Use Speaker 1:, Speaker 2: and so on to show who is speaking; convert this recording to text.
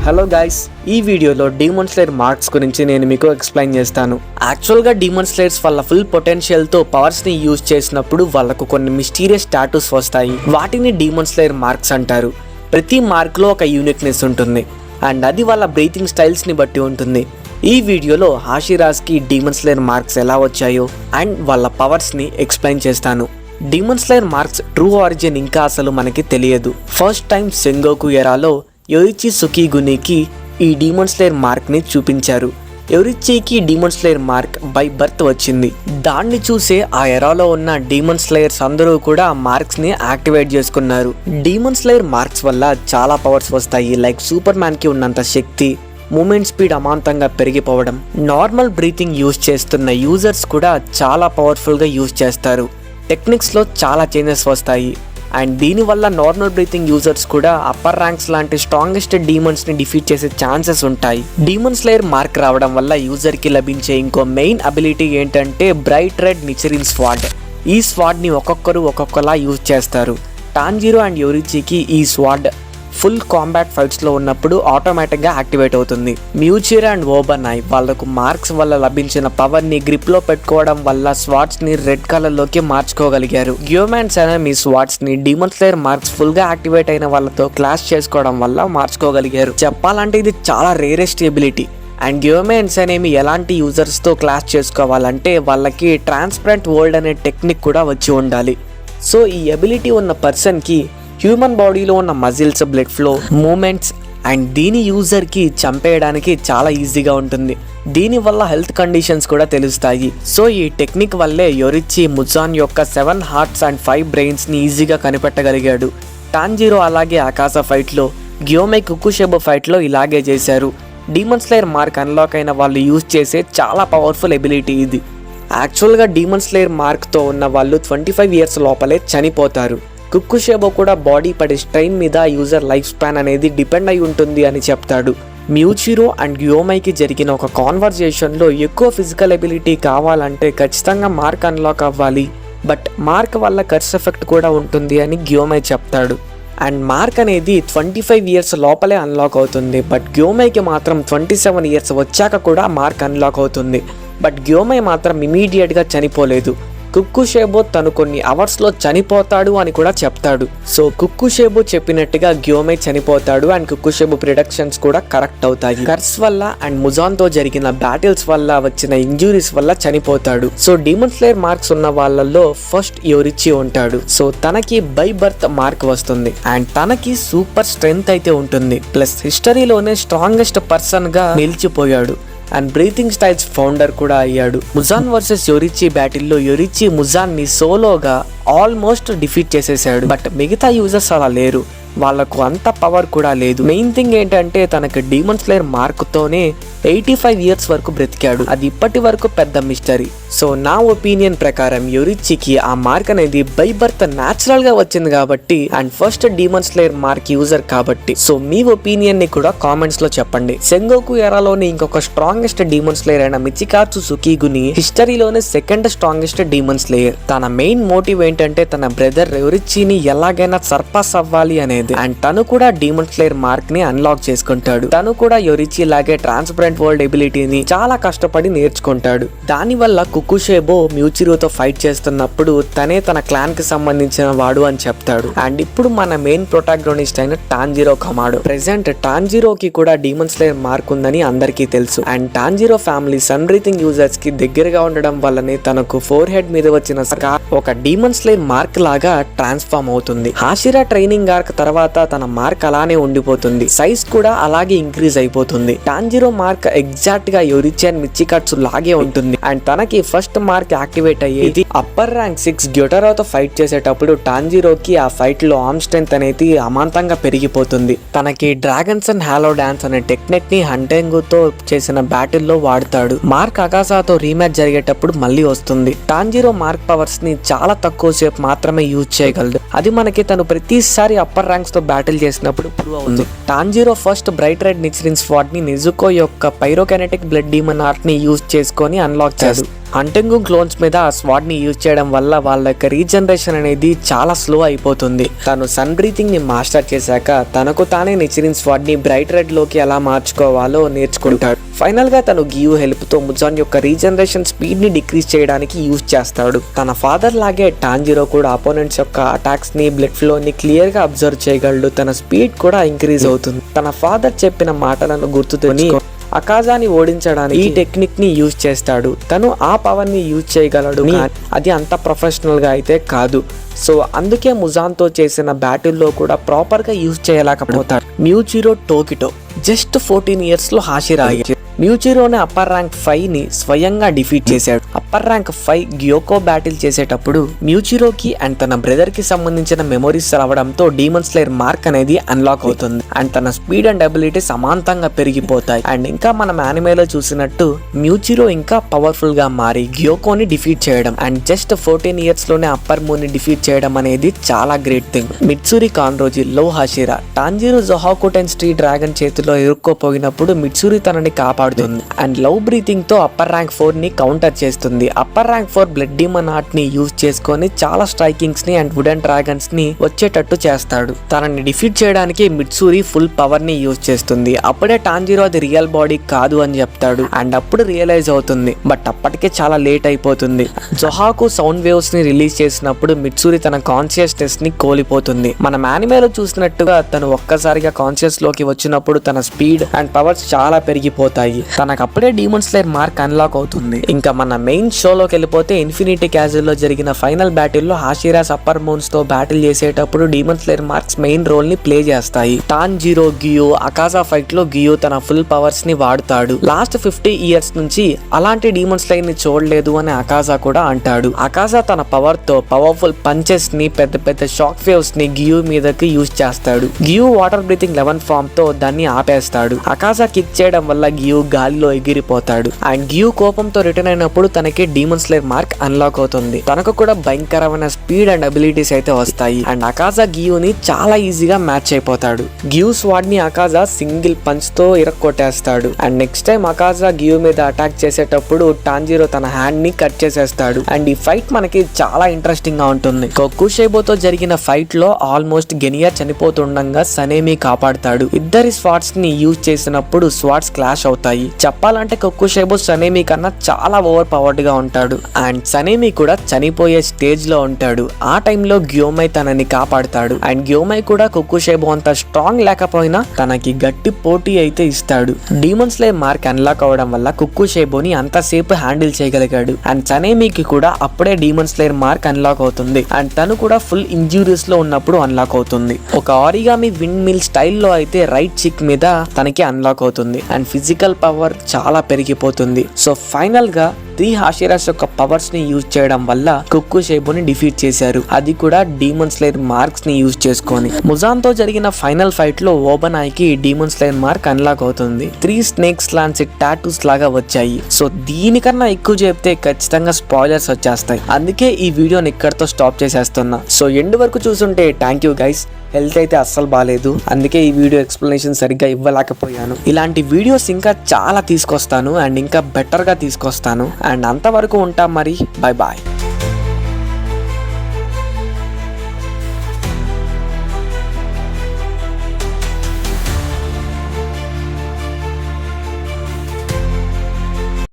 Speaker 1: Hello guys, ఈ వీడియోలో demon slayer marks గురించి నేను మీకు ఎక్స్ప్లెయిన్ చేస్తాను. యాక్చువల్గా డీమన్ స్లేయర్స్ వాళ్ళ ఫుల్ పొటెన్షియల్తో పవర్స్ని యూజ్ చేసినప్పుడు వాళ్ళకు కొన్ని మిస్టీరియస్ స్టాటస్ వస్తాయి. వాటిని డీమన్ స్లేయర్ మార్క్స్ అంటారు. ప్రతి మార్క్లో ఒక యూనిక్నెస్ ఉంటుంది అండ్ అది వాళ్ళ బ్రీతింగ్ స్టైల్స్ని బట్టి ఉంటుంది. ఈ వీడియోలో హాషిరాజ్కి డీమన్ స్లేయర్ మార్క్స్ ఎలా వచ్చాయో అండ్ వాళ్ళ పవర్స్ని ఎక్స్ప్లెయిన్ చేస్తాను. Demon slayer marks true origin ఇంకా అసలు మనకి తెలియదు. ఫస్ట్ టైం సెంగోకు ఎరాలో యోరిచి సుకిగునికి ఈ డీమన్ స్లేయర్ మార్క్ని చూపించారు. యోరిచికి demon slayer mark by birth వచ్చింది. దాన్ని చూసే ఆ ఎరాలో ఉన్న డీమన్ స్లేయర్స్ అందరూ కూడా ఆ మార్క్స్ని యాక్టివేట్ చేసుకున్నారు. డీమన్ స్లేయర్ మార్క్స్ వల్ల చాలా పవర్స్ వస్తాయి. లైక్ సూపర్ మ్యాన్కి ఉన్నంత శక్తి, మూమెంట్ స్పీడ్ అమాంతంగా పెరిగిపోవడం, నార్మల్ బ్రీతింగ్ యూజ్ చేస్తున్న యూజర్స్ కూడా చాలా పవర్ఫుల్గా యూజ్ చేస్తారు. టెక్నిక్స్లో చాలా చేంజెస్ వస్తాయి అండ్ దీనివల్ల నార్మల్ బ్రీతింగ్ యూజర్స్ కూడా అప్పర్ ర్యాంక్స్ లాంటి స్ట్రాంగెస్ట్ డీమన్స్ని డిఫీట్ చేసే ఛాన్సెస్ ఉంటాయి. డీమన్ స్లేయర్ మార్క్ రావడం వల్ల యూజర్కి లభించే ఇంకో మెయిన్ అబిలిటీ ఏంటంటే బ్రైట్ రెడ్ నిచరిన్ స్వాడ్. ఈ స్వాడ్ని ఒక్కొక్కరు ఒక్కొక్కలా యూజ్ చేస్తారు. టాంజిరో అండ్ యోరిచికి ఈ స్వాడ్ ఫుల్ కాంబాట్ ఫైట్స్లో ఉన్నప్పుడు ఆటోమేటిక్గా యాక్టివేట్ అవుతుంది. మ్యూచిరా అండ్ ఓబనాయ్ వాళ్ళకు మార్క్స్ వల్ల లభించిన పవర్ని గ్రిప్లో పెట్టుకోవడం వల్ల స్వాట్స్ని రెడ్ కలర్లోకి మార్చుకోగలిగారు. గ్యోమాన్స్ అనే మీ స్వాట్స్ని డీమన్ స్లేయర్ మార్క్స్ ఫుల్గా యాక్టివేట్ అయిన వాళ్ళతో క్లాష్ చేసుకోవడం వల్ల మార్చుకోగలిగారు. చెప్పాలంటే ఇది చాలా రేరెస్ట్ ఎబిలిటీ. అండ్ గ్యోమాన్స్ అనేవి ఎలాంటి యూజర్స్తో క్లాష్ చేసుకోవాలంటే వాళ్ళకి ట్రాన్స్పరెంట్ వరల్డ్ అనే టెక్నిక్ కూడా వచ్చి ఉండాలి. సో ఈ ఎబిలిటీ ఉన్న పర్సన్కి హ్యూమన్ బాడీలో ఉన్న muscles, blood flow, movements and దీని యూజర్కి చంపేయడానికి చాలా ఈజీగా ఉంటుంది. దీనివల్ల హెల్త్ కండిషన్స్ కూడా తెలుస్తాయి. సో ఈ టెక్నిక్ వల్లే యోరిచి ముజాన్ యొక్క 7 హార్ట్స్ అండ్ 5 బ్రెయిన్స్ని ఈజీగా కనిపెట్టగలిగాడు. టాంజిరో అలాగే ఆకాశ ఫైట్లో, గ్యోమై కుకుషెబో ఫైట్లో ఇలాగే చేశారు. డీమన్ స్లేయర్ మార్క్ అన్లాక్ అయిన వాళ్ళు యూజ్ చేసే చాలా పవర్ఫుల్ ఎబిలిటీ ఇది. యాక్చువల్గా డీమన్ స్లేయర్ మార్క్తో ఉన్న వాళ్ళు 25 ఇయర్స్ లోపలే చనిపోతారు. కుకుషెబో కూడా బాడీ పడే స్ట్రెయిన్ మీద యూజర్ లైఫ్ స్పాన్ అనేది డిపెండ్ అయి ఉంటుంది అని చెప్తాడు. మ్యూచిరో అండ్ గ్యోమైకి జరిగిన ఒక కాన్వర్జేషన్లో ఎక్కువ ఫిజికల్ ఎబిలిటీ కావాలంటే ఖచ్చితంగా మార్క్ అన్లాక్ అవ్వాలి, బట్ మార్క్ వల్ల కర్స్ ఎఫెక్ట్ కూడా ఉంటుంది అని గ్యోమై చెప్తాడు. అండ్ మార్క్ అనేది 25 ఇయర్స్ లోపలే అన్లాక్ అవుతుంది, బట్ గ్యోమైకి మాత్రం 27 ఇయర్స్ వచ్చాక కూడా మార్క్ అన్లాక్ అవుతుంది. బట్ గ్యోమై మాత్రం ఇమీడియట్గా చనిపోలేదు. కుకుషెబో తను కొన్ని అవర్స్లో చనిపోతాడు అని కూడా చెప్తాడు. సో కుకుషెబో చెప్పినట్టుగా గ్యోమై చనిపోతాడు అండ్ కుకుషెబో ప్రిడిక్షన్స్ కూడా కరెక్ట్ అవుతాయి. కర్స్ వల్ల అండ్ ముజాన్తో జరిగిన బ్యాటిల్స్ వల్ల వచ్చిన ఇంజురీస్ వల్ల చనిపోతాడు. సో డీమన్ స్లేయర్ మార్క్స్ ఉన్న వాళ్ళల్లో ఫస్ట్ యోరిచి ఉంటాడు. సో తనకి బై బర్త్ మార్క్ వస్తుంది అండ్ తనకి సూపర్ స్ట్రెంగ్త్ అయితే ఉంటుంది. ప్లస్ హిస్టరీలోనే స్ట్రాంగెస్ట్ పర్సన్ గా నిలిచిపోయాడు అండ్ బ్రీతింగ్ స్టైల్స్ ఫౌండర్ కూడా అయ్యాడు. ముజాన్ వర్సెస్ యోరిచి బ్యాటిల్లో యోరిచి ముజాన్ని సోలోగా ఆల్మోస్ట్ డిఫీట్ చేసేసాడు. బట్ మిగతా యూజర్స్ అలా లేరు, వాళ్ళకు అంత పవర్ కూడా లేదు. మెయిన్ థింగ్ ఏంటంటే తనకి డీమన్ స్లేయర్ మార్క్తోనే 85 ఇయర్స్ వరకు బ్రతికాడు. అది ఇప్పటి వరకు పెద్ద మిస్టరీ. సో నా ఒపీనియన్ ప్రకారం యోరిచికి ఆ మార్క్ అనేది బై బర్త్ న్యాచురల్ గా వచ్చింది కాబట్టి and first demon slayer mark user కాబట్టి. సో మీ ఒపీనియన్ ని కూడా కామెంట్స్ లో చెప్పండి. సెంగోకు ఎరాలోని ఇంకొక స్ట్రాంగెస్ట్ డీమన్ స్లేయర్ అయిన మిచికాట్సు సుకిగుని హిస్టరీలోనే సెకండ్ స్ట్రాంగెస్ట్ డీమన్ స్లేయర్. తన మెయిన్ మోటివ్ ఏంటంటే తన బ్రదర్ యోరిచిని ఎలాగైనా సర్పాస్ అవ్వాలి అనేది. అండ్ తను కూడా డీమన్ స్లేయర్ మార్క్ ని అన్లాక్ చేసుకుంటాడు. తను కూడా యోరిచి లాగే ట్రాన్స్పరెంట్ వరల్డ్ ఎబిలిటీని చాలా కష్టపడి నేర్చుకుంటాడు. దాని వల్ల కుకుషెబో మ్యూచిరోతో ఫైట్ చేస్తున్నప్పుడు తనే తన క్లాన్ కి సంబంధించిన వాడు అని చెప్తాడు. అండ్ ఇప్పుడు మన మెయిన్ ప్రొటాగనిస్ట్ అయిన టాంజిరో కమాడో. ప్రెసెంట్ టాంజిరోకి కూడా డీమన్ స్లేయర్ మార్క్ ఉందని అందరికీ తెలుసు. And Tanjiro family sun breathing users కి దగ్గరగా ఉండడం వల్లనే తనకు ఫోర్ హెడ్ మీద వచ్చిన స్కార్ ఒక డీమన్ స్లేయర్ మార్క్ లాగా ట్రాన్స్ఫార్మ్ అవుతుంది. హాషిరా ట్రైనింగ్ ఆర్క్ తర్వాత తన మార్క్ అలానే ఉండిపోతుంది. సైజ్ కూడా అలాగే ఇంక్రీజ్ అయిపోతుంది. టాంజిరో మార్క్ ఎగ్జాక్ట్ గా యోరిచి అండ్ మిచికాట్సు లాగే ఉంటుంది. అండ్ తనకి ఫస్ట్ మార్క్ యాక్టివేట్ అయ్యేది అప్పర్ ర్యాంక్ 6 గ్యోటరోతో ఫైట్ చేసేటప్పుడు. టాంజిరోకి ఆ ఫైట్ లో ఆర్మ్ స్ట్రెంత్ అనేది అమాంతంగా పెరిగిపోతుంది. తనకి డ్రాగన్స్ అండ్ హాలో డాన్స్ అనే టెక్నిక్ ని హంటెంగుతో చేసిన బ్యాటిల్ లో వాడతాడు. మార్క్ అకాసాతో రీమ్యాచ్ జరిగేటప్పుడు మళ్ళీ వస్తుంది. టాంజిరో మార్క్ పవర్స్ ని చాలా తక్కువ సేపు మాత్రమే యూజ్ చేయగలడు. అది మనకి తను ప్రతిసారి అప్పర్ ర్యాంక్స్ తో బ్యాటిల్ చేసినప్పుడు ప్రూవ్ అవుతుంది. టాంజిరో ఫస్ట్ బ్రైట్ రెడ్ నిచరిన్ స్వాడ్ ని నెజుకో యొక్క యొక్క పైరోకైనెటిక్ బ్లడ్ డీమన్ ఆర్ట్ ని యూజ్ చేసుకొని అన్లాక్ చేస్తాడు. హంటింగ్ క్లోన్స్ మీద ఆ స్వాడ్ ని యూజ్ చేయడం వల్ల వాళ్ళ యొక్క రీజనరేషన్ అనేది చాలా స్లో అయిపోతుంది. తను సన్ బ్రీతింగ్ ని మాస్టర్ చేశాక తనకు తానే నిచిరిన్ స్వాడ్ ని బ్రైట్ రెడ్ లోకి ఎలా మార్చుకోవాలో నేర్చుకుంటాడు. ఫైనల్ గా తను గియు హెల్ప్ తో ముజాన్ యొక్క రీజనరేషన్ స్పీడ్ ని డిక్రీజ్ చేయడానికి యూజ్ చేస్తాడు. తన ఫాదర్ లాగే టాంజిరో కూడా అపోనెంట్స్ యొక్క అటాక్స్ ని బ్లడ్ ఫ్లో ని క్లియర్ గా అబ్జర్వ్ చేయగలడు. తన స్పీడ్ కూడా ఇంక్రీజ్ అవుతుంది. తన ఫాదర్ చెప్పిన మాటలను గుర్తుతోని అకాజాని ఓడించడానికి ఈ టెక్నిక్ ని యూజ్ చేస్తాడు. తను ఆ పవర్ ని యూజ్ చేయగలడు, అది అంత ప్రొఫెషనల్ గా అయితే కాదు. సో అందుకే ముజాన్ తో చేసిన బ్యాటిల్లో కూడా ప్రాపర్ గా యూజ్ చేయలేకపోతాడు. మ్యూజిరో టోకిటో జస్ట్ 14 years లో హాషిరా అయ్యాడు. మ్యూజిరోని అప్పర్ ర్యాంక్ 5 ని స్వయంగా డిఫీట్ చేశాడు. అప్పర్ ర్యాంక్ 5 గ్యోకో బ్యాటిల్ చేసేటప్పుడు మ్యూజిరోకి అండ్ తన బ్రదర్ కి సంబంధించిన మెమోరీస్ రావడంతో డీమన్ స్లేయర్ మార్క్ అనేది అన్లాక్ అవుతుంది. అండ్ తన స్పీడ్ అండ్ అబిలిటీ సమాంతంగా పెరిగిపోతాయి. అండ్ ఇంకా మనం యానిమేలో చూసినట్టు మ్యూజిరో ఇంకా పవర్ఫుల్ గా మారి గ్యోకోని డిఫీట్ చేయడం అండ్ జస్ట్ 14 years లోనే అప్పర్ మూన్ ని డిఫీట్ చేయడం అనేది చాలా గ్రేట్ థింగ్. మిట్సురి కాన్రోజీ లో హాషిరా టాంజిరో జొహాకుటెన్ స్ట్రీట్ డ్రాగన్ చేతిలో ఇరుక్కోపోయినప్పుడు మిట్సురి తనని కాపాడు అండ్ లవ్ బ్రీతింగ్ తో అప్పర్ ర్యాంక్ 4 ని కౌంటర్ చేస్తుంది. Upper rank 4 blood demon art ని యూజ్ చేసుకొని చాలా స్ట్రైకింగ్స్ ని అండ్ వుడెన్ డ్రాగన్స్ ని వచ్చేటట్టు చేస్తాడు. తనని డిఫీట్ చేయడానికి మిట్సూరి ఫుల్ పవర్ ని యూజ్ చేస్తుంది. అప్పుడే టాంజిరో అది రియల్ బాడీ కాదు అని చెప్తాడు. అండ్ అప్పుడు రియలైజ్ అవుతుంది, బట్ అప్పటికే చాలా లేట్ అయిపోతుంది. జొహాకు సౌండ్ వేవ్స్ ని రిలీజ్ చేసినప్పుడు మిట్సూరి తన కాన్షియస్నెస్ ని కోల్పోతుంది. మనం యానిమేలో చూసినట్టుగా తను ఒక్కసారిగా కాన్షియస్ లోకి వచ్చినప్పుడు తన స్పీడ్ అండ్ పవర్స్ చాలా పెరిగిపోతాయి. తనకు అప్పుడే డీమన్ స్లేయర్ మార్క్ అన్లాక్ అవుతుంది. ఇంకా మన మెయిన్ షోలోకి వెళ్ళిపోతే ఇన్ఫినిటీ క్యాజిల్ లో జరిగిన ఫైనల్ బ్యాటిల్ లో హాషిరాస్ అప్పర్ మూన్స్ తో బ్యాటిల్ చేసేటప్పుడు demon slayer marks main role ని ప్లే చేస్తాయి. టాంజిరో గియు అకాజా ఫైట్ లో గియు తన ఫుల్ పవర్స్ ని వాడుతాడు. లాస్ట్ 50 years నుంచి అలాంటి డీమన్ స్లేయర్ ని చూడలేదు అని అకాజా కూడా అంటాడు. అకాజా తన పవర్ తో పవర్ఫుల్ పంచెస్ ని పెద్ద పెద్ద షాక్ వేవ్స్ ని గియు మీదకి యూజ్ చేస్తాడు. గియు వాటర్ బ్రీతింగ్ 11 ఫామ్ తో దాన్ని ఆపేస్తాడు. అకాజా కిక్ చేయడం వల్ల గియు గాలిలో ఎగిరిపోతాడు. అండ్ గియు కోపంతో రిటర్న్ అయినప్పుడు తనకి డీమన్ స్లేయర్ మార్క్ అన్లాక్ అవుతుంది. తనకు కూడా భయంకరమైన స్పీడ్ అండ్ అబిలిటీస్ అయితే వస్తాయి. అండ్ అకాజా గియుని చాలా ఈజీగా మ్యాచ్ అయిపోతాడు. గియు స్వాడ్ ని అకాజా సింగిల్ పంచ్ తో ఇరక్కొట్టేస్తాడు. అండ్ నెక్స్ట్ టైం అకాజా గియు మీద అటాక్ చేసేటప్పుడు టాంజిరో తన హ్యాండ్ ని కట్ చేసేస్తాడు. అండ్ ఈ ఫైట్ మనకి చాలా ఇంట్రెస్టింగ్ గా ఉంటుంది. కొక్కుషేబోతో జరిగిన ఫైట్ లో ఆల్మోస్ట్ గెనియా చనిపోతుండగా సనేమి కాపాడుతాడు. ఇద్దరి స్వాట్స్ ని యూజ్ చేసినప్పుడు స్వాట్స్ క్లాష్ అవుతాయి. చెప్పాలంటే కొక్కుషేబో సనేమి కన్నా చాలా ఓవర్ పవర్డ్ గా ఉంటాడు. అండ్ సనేమి కూడా చనిపోయే స్టేజ్ లో ఉంటాడు. ఆ టైంలో గ్యోమై తనని కాపాడుతాడు. అండ్ గ్యోమై కూడా కొక్కుషేబో అంత స్ట్రాంగ్ లేకపోయినా తనకి గట్టి పోటీ అయితే ఇస్తాడు. డీమన్ స్లేయర్ మార్క్ అన్లాక్ అవడం వల్ల కొక్కుషేబోని అంతసేపు హ్యాండిల్ చేయగలిగాడు. అండ్ సనేమికి కూడా అప్పుడే డీమన్ స్లేయర్ మార్క్ అన్లాక్ అవుతుంది. అండ్ తను కూడా ఫుల్ ఇంజూరీస్ లో ఉన్నప్పుడు అన్లాక్ అవుతుంది. ఒక ఆరిగామి విండ్ మిల్ స్టైల్లో అయితే రైట్ చిక్ మీద తనకి అన్లాక్ అవుతుంది. అండ్ ఫిజికల్ పవర్ చాలా పెరిగిపోతుంది. సో ఫైనల్ గా 3 హాషిరాస్ యొక్క పవర్స్ ని యూజ్ చేయడం వల్ల కొక్కుషేబోని డిఫీట్ చేశారు. అది కూడా డీమన్ స్లేయర్ మార్క్స్ ని యూజ్ చేసుకొని. ముజాన్ తో జరిగిన ఫైనల్ ఫైట్ లో ఓబనాయ్కి డీమన్ స్లేయర్ మార్క్ అన్లాక్ అవుతుంది. 3 స్నేక్స్ లాంటి టాటూస్ లాగా వచ్చాయి. సో దీనికన్నా ఎక్కువ చెప్తే ఖచ్చితంగా స్పాయిలర్స్ వచ్చేస్తాయి. అందుకే ఈ వీడియోని ఇక్కడతో స్టాప్ చేసేస్తున్నా. సో ఎండ్ వరకు చూసుంటే థ్యాంక్ యూ గైస్. హెల్త్ అయితే అస్సలు బాగాలేదు, అందుకే ఈ వీడియో ఎక్స్ప్లెనేషన్ సరిగ్గా ఇవ్వలేకపోయాను. ఇలాంటి వీడియోస్ ఇంకా చాలా తీసుకొస్తాను అండ్ ఇంకా బెటర్గా తీసుకొస్తాను. అండ్ అంతవరకు ఉంటాం మరి. Bye bye.